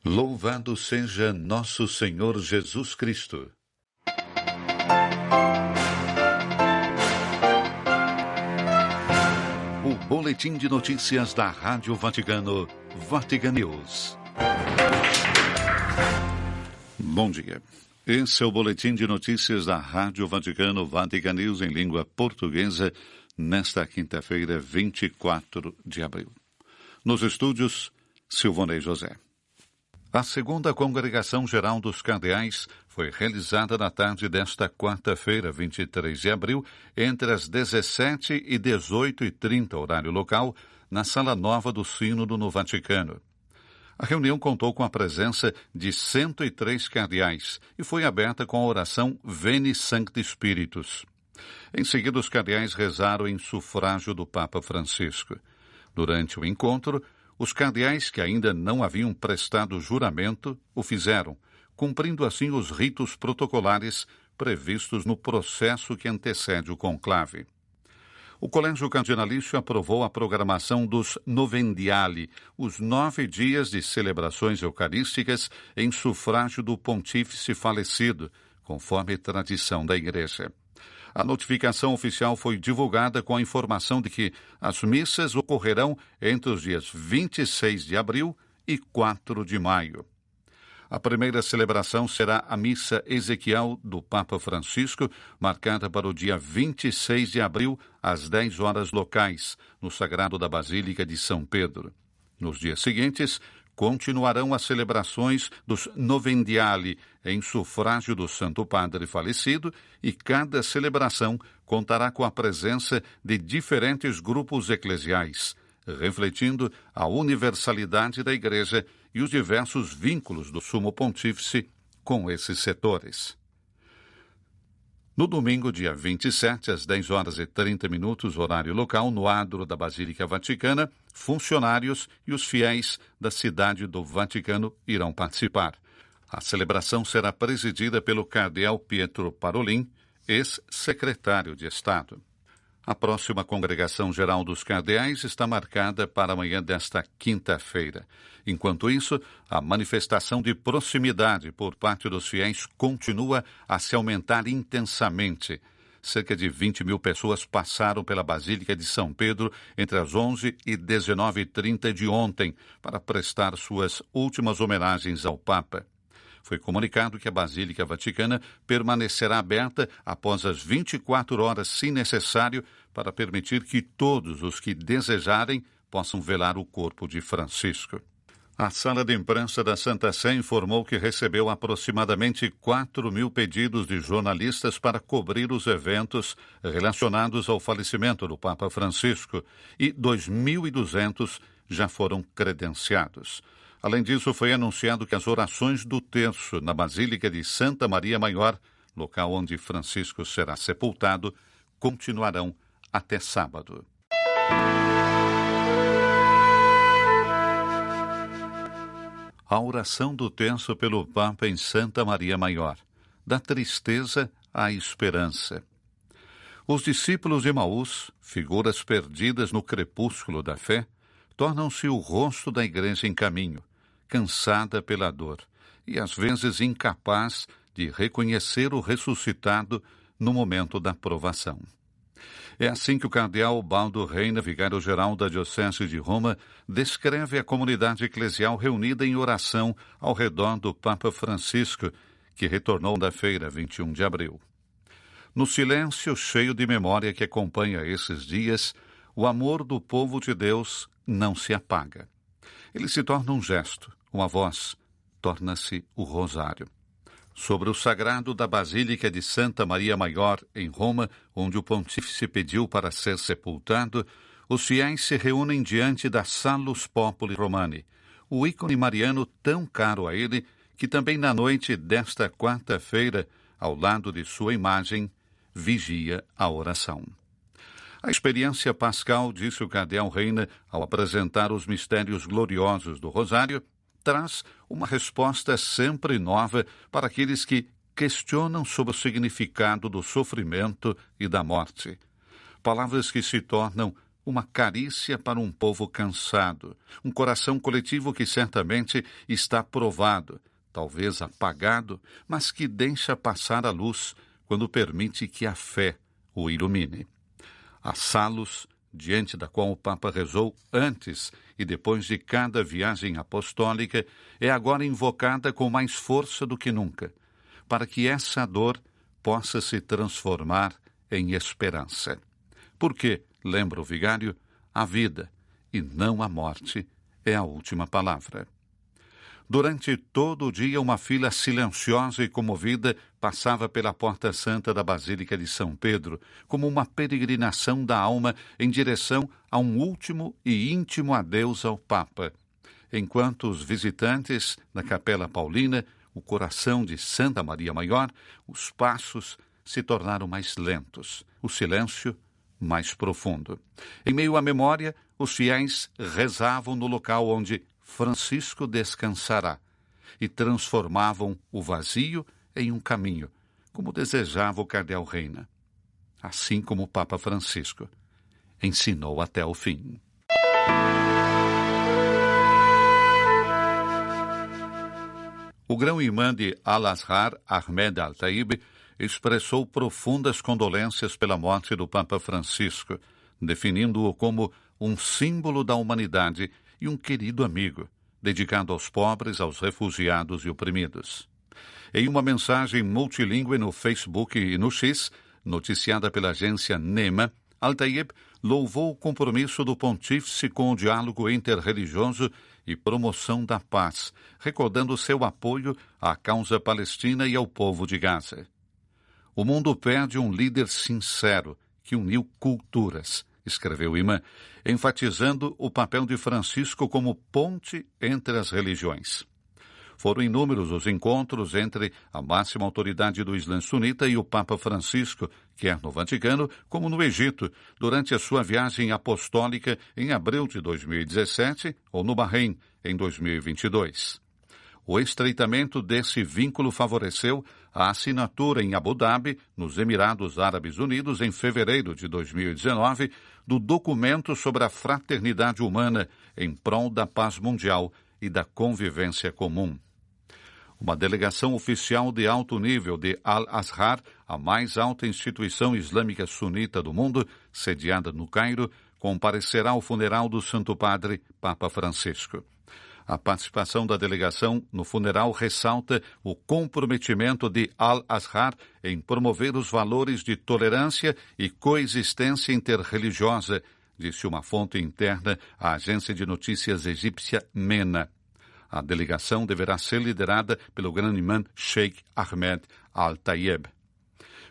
Louvado seja nosso Senhor Jesus Cristo. O boletim de notícias da Rádio Vaticano, Vatican News. Bom dia. Esse é o boletim de notícias da Rádio Vaticano, Vatican News em língua portuguesa, nesta quinta-feira, 24 de abril. Nos estúdios, Silvonei José. A segunda Congregação Geral dos Cardeais foi realizada na tarde desta quarta-feira, 23 de abril, entre as 17 e 18h30, horário local, na Sala Nova do Sínodo no Vaticano. A reunião contou com a presença de 103 cardeais e foi aberta com a oração Veni Sancti Spiritus. Em seguida, os cardeais rezaram em sufrágio do Papa Francisco. Durante o encontro, os cardeais que ainda não haviam prestado juramento o fizeram, cumprindo assim os ritos protocolares previstos no processo que antecede o conclave. O Colégio Cardinalício aprovou a programação dos Novendiali, os 9 dias de celebrações eucarísticas em sufrágio do pontífice falecido, conforme tradição da Igreja. A notificação oficial foi divulgada com a informação de que as missas ocorrerão entre os dias 26 de abril e 4 de maio. A primeira celebração será a Missa Ezequiel do Papa Francisco, marcada para o dia 26 de abril, às 10 horas locais, no Sagrado da Basílica de São Pedro. Nos dias seguintes, continuarão as celebrações dos Novendiali em sufrágio do Santo Padre falecido e cada celebração contará com a presença de diferentes grupos eclesiais, refletindo a universalidade da Igreja e os diversos vínculos do Sumo Pontífice com esses setores. No domingo, dia 27, às 10h30, horário local, no adro da Basílica Vaticana, funcionários e os fiéis da cidade do Vaticano irão participar. A celebração será presidida pelo cardeal Pietro Parolin, ex-secretário de Estado. A próxima Congregação Geral dos Cardeais está marcada para amanhã desta quinta-feira. Enquanto isso, a manifestação de proximidade por parte dos fiéis continua a se aumentar intensamente. Cerca de 20 mil pessoas passaram pela Basílica de São Pedro entre as 11 e 19h30 de ontem para prestar suas últimas homenagens ao Papa. Foi comunicado que a Basílica Vaticana permanecerá aberta após as 24 horas, se necessário, para permitir que todos os que desejarem possam velar o corpo de Francisco. A Sala de Imprensa da Santa Sé informou que recebeu aproximadamente 4 mil pedidos de jornalistas para cobrir os eventos relacionados ao falecimento do Papa Francisco e 2.200 já foram credenciados. Além disso, foi anunciado que as orações do terço na Basílica de Santa Maria Maior, local onde Francisco será sepultado, continuarão até sábado. A oração do terço pelo Papa em Santa Maria Maior, da tristeza à esperança. Os discípulos de Emaús, figuras perdidas no crepúsculo da fé, tornam-se o rosto da Igreja em caminho, cansada pela dor e às vezes incapaz de reconhecer o ressuscitado no momento da provação. É assim que o cardeal Baldo Reina, vigário-geral da Diocese de Roma, descreve a comunidade eclesial reunida em oração ao redor do Papa Francisco, que retornou da feira 21 de abril. No silêncio cheio de memória que acompanha esses dias, o amor do povo de Deus não se apaga. Ele se torna um gesto, uma voz, torna-se o rosário. Sobre o sagrado da Basílica de Santa Maria Maior, em Roma, onde o pontífice pediu para ser sepultado, os fiéis se reúnem diante da Salus Populi Romani, o ícone mariano tão caro a ele, que também na noite desta quarta-feira, ao lado de sua imagem, vigia a oração. A experiência pascal, disse o cardeal Reina, ao apresentar os mistérios gloriosos do Rosário, traz uma resposta sempre nova para aqueles que questionam sobre o significado do sofrimento e da morte. Palavras que se tornam uma carícia para um povo cansado, um coração coletivo que certamente está provado, talvez apagado, mas que deixa passar a luz quando permite que a fé o ilumine. A Salos, diante da qual o Papa rezou antes e depois de cada viagem apostólica, é agora invocada com mais força do que nunca, para que essa dor possa se transformar em esperança. Porque, lembra o vigário, a vida e não a morte é a última palavra. Durante todo o dia, uma fila silenciosa e comovida passava pela Porta Santa da Basílica de São Pedro, como uma peregrinação da alma em direção a um último e íntimo adeus ao Papa, enquanto os visitantes da Capela Paulina, o coração de Santa Maria Maior, os passos se tornaram mais lentos, o silêncio mais profundo. Em meio à memória, os fiéis rezavam no local onde Francisco descansará e transformavam o vazio em um caminho, como desejava o cardeal Reina, assim como o Papa Francisco ensinou até o fim. O grão-imã de Al-Azhar, Ahmed Al-Taib, expressou profundas condolências pela morte do Papa Francisco, definindo-o como um símbolo da humanidade e um querido amigo, dedicado aos pobres, aos refugiados e oprimidos. Em uma mensagem multilingüe no Facebook e no X, noticiada pela agência NEMA, Al-Taib louvou o compromisso do pontífice com o diálogo interreligioso e promoção da paz, recordando seu apoio à causa palestina e ao povo de Gaza. O mundo perde um líder sincero que uniu culturas, escreveu o imã, enfatizando o papel de Francisco como ponte entre as religiões. Foram inúmeros os encontros entre a máxima autoridade do Islã sunita e o Papa Francisco, quer no Vaticano como no Egito, durante a sua viagem apostólica em abril de 2017 ou no Bahrein, em 2022. O estreitamento desse vínculo favoreceu a assinatura em Abu Dhabi, nos Emirados Árabes Unidos, em fevereiro de 2019, do documento sobre a fraternidade humana em prol da paz mundial e da convivência comum. Uma delegação oficial de alto nível de Al-Azhar, a mais alta instituição islâmica sunita do mundo, sediada no Cairo, comparecerá ao funeral do Santo Padre, Papa Francisco. A participação da delegação no funeral ressalta o comprometimento de Al-Azhar em promover os valores de tolerância e coexistência interreligiosa, disse uma fonte interna à agência de notícias egípcia MENA. A delegação deverá ser liderada pelo grande-imã Sheikh Ahmed Al-Taib.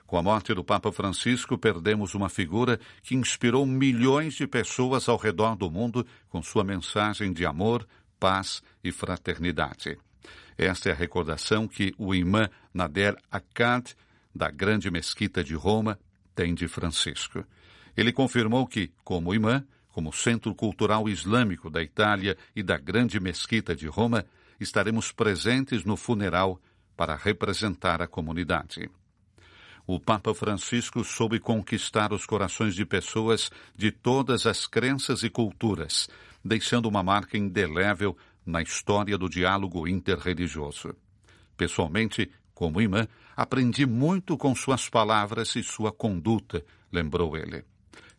Com a morte do Papa Francisco, perdemos uma figura que inspirou milhões de pessoas ao redor do mundo com sua mensagem de amor, paz e fraternidade. Esta é a recordação que o imã Nader Akkad, da Grande Mesquita de Roma, tem de Francisco. Ele confirmou que, como imã, como Centro Cultural Islâmico da Itália e da Grande Mesquita de Roma, estaremos presentes no funeral para representar a comunidade. O Papa Francisco soube conquistar os corações de pessoas de todas as crenças e culturas, deixando uma marca indelével na história do diálogo interreligioso. Pessoalmente, como imã, aprendi muito com suas palavras e sua conduta, lembrou ele.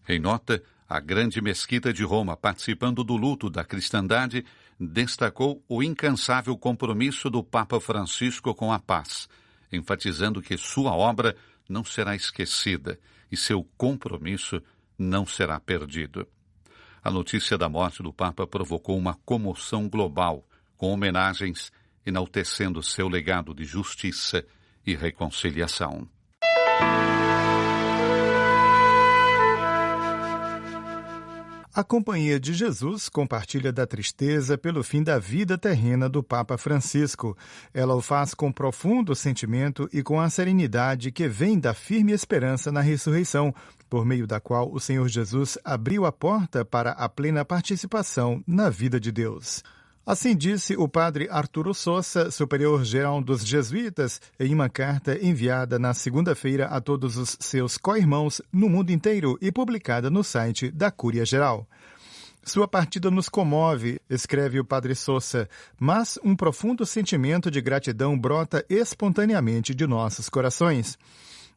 Em nota, a Grande Mesquita de Roma, participando do luto da cristandade, destacou o incansável compromisso do Papa Francisco com a paz, enfatizando que sua obra não será esquecida e seu compromisso não será perdido. A notícia da morte do Papa provocou uma comoção global, com homenagens enaltecendo seu legado de justiça e reconciliação. A Companhia de Jesus compartilha da tristeza pelo fim da vida terrena do Papa Francisco. Ela o faz com profundo sentimento e com a serenidade que vem da firme esperança na ressurreição, por meio da qual o Senhor Jesus abriu a porta para a plena participação na vida de Deus. Assim disse o padre Arturo Sousa, superior-geral dos jesuítas, em uma carta enviada na segunda-feira a todos os seus co-irmãos no mundo inteiro e publicada no site da Cúria-Geral. Sua partida nos comove, escreve o padre Sousa, mas um profundo sentimento de gratidão brota espontaneamente de nossos corações.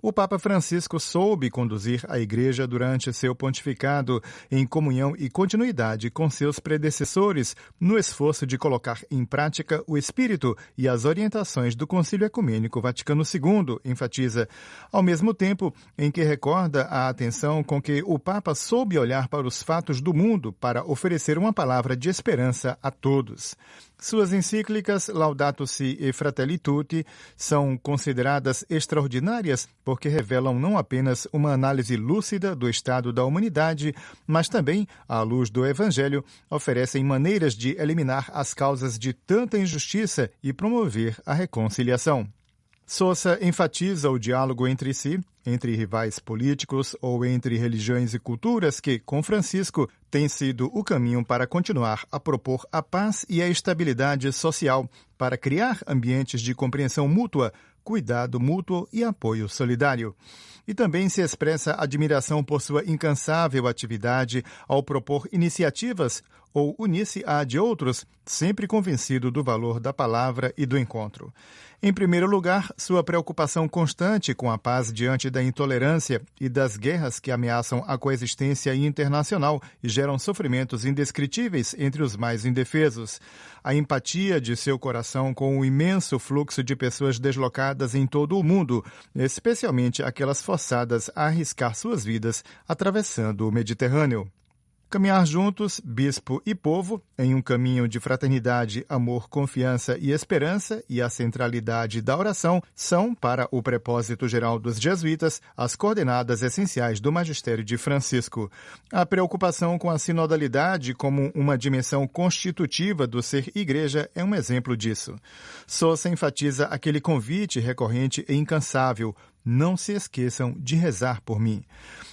O Papa Francisco soube conduzir a Igreja durante seu pontificado em comunhão e continuidade com seus predecessores no esforço de colocar em prática o espírito e as orientações do Concílio Ecumênico Vaticano II, enfatiza, ao mesmo tempo em que recorda a atenção com que o Papa soube olhar para os fatos do mundo para oferecer uma palavra de esperança a todos. Suas encíclicas Laudato Si e Fratelli Tutti são consideradas extraordinárias porque revelam não apenas uma análise lúcida do estado da humanidade, mas também, à luz do Evangelho, oferecem maneiras de eliminar as causas de tanta injustiça e promover a reconciliação. Sousa enfatiza o diálogo entre si, entre rivais políticos ou entre religiões e culturas que, com Francisco, tem sido o caminho para continuar a propor a paz e a estabilidade social, para criar ambientes de compreensão mútua, cuidado mútuo e apoio solidário. E também se expressa admiração por sua incansável atividade ao propor iniciativas ou unir-se à de outros, sempre convencido do valor da palavra e do encontro. Em primeiro lugar, sua preocupação constante com a paz diante da intolerância e das guerras que ameaçam a coexistência internacional e geram sofrimentos indescritíveis entre os mais indefesos. A empatia de seu coração com o imenso fluxo de pessoas deslocadas em todo o mundo, especialmente aquelas forçadas a arriscar suas vidas atravessando o Mediterrâneo. Caminhar juntos, bispo e povo, em um caminho de fraternidade, amor, confiança e esperança, e a centralidade da oração são, para o propósito geral dos jesuítas, as coordenadas essenciais do magistério de Francisco. A preocupação com a sinodalidade como uma dimensão constitutiva do ser igreja é um exemplo disso. Sousa enfatiza aquele convite recorrente e incansável: não se esqueçam de rezar por mim.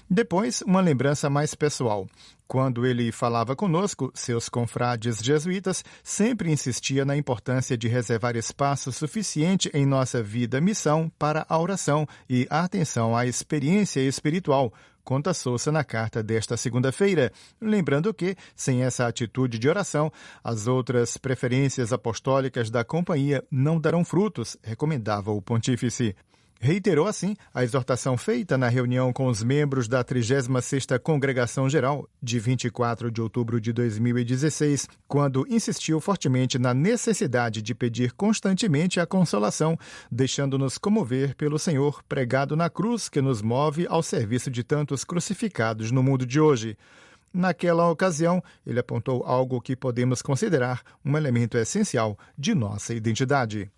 Depois, uma lembrança mais pessoal. Quando ele falava conosco, seus confrades jesuítas, sempre insistia na importância de reservar espaço suficiente em nossa vida-missão para a oração e a atenção à experiência espiritual, conta Sousa na carta desta segunda-feira, lembrando que, sem essa atitude de oração, as outras preferências apostólicas da companhia não darão frutos, recomendava o pontífice. Reiterou, assim, a exortação feita na reunião com os membros da 36ª Congregação Geral, de 24 de outubro de 2016, quando insistiu fortemente na necessidade de pedir constantemente a consolação, deixando-nos comover pelo Senhor pregado na cruz que nos move ao serviço de tantos crucificados no mundo de hoje. Naquela ocasião, ele apontou algo que podemos considerar um elemento essencial de nossa identidade.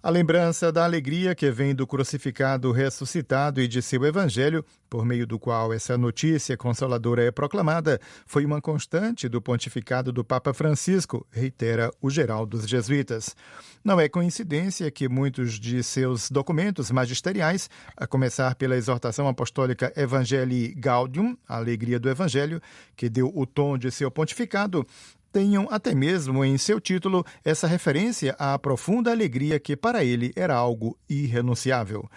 A lembrança da alegria que vem do crucificado ressuscitado e de seu evangelho, por meio do qual essa notícia consoladora é proclamada, foi uma constante do pontificado do Papa Francisco, reitera o geral dos jesuítas. Não é coincidência que muitos de seus documentos magisteriais, a começar pela exortação apostólica Evangelii Gaudium, a alegria do evangelho, que deu o tom de seu pontificado, tenham até mesmo em seu título essa referência à profunda alegria que para ele era algo irrenunciável.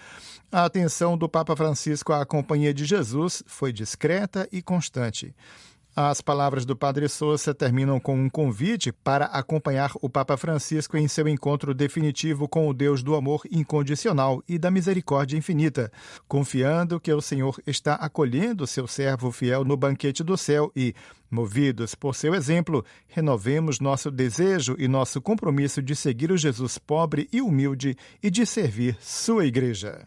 A atenção do Papa Francisco à Companhia de Jesus foi discreta e constante. As palavras do padre Sousa terminam com um convite para acompanhar o Papa Francisco em seu encontro definitivo com o Deus do amor incondicional e da misericórdia infinita, confiando que o Senhor está acolhendo seu servo fiel no banquete do céu e, movidos por seu exemplo, renovemos nosso desejo e nosso compromisso de seguir o Jesus pobre e humilde e de servir sua Igreja.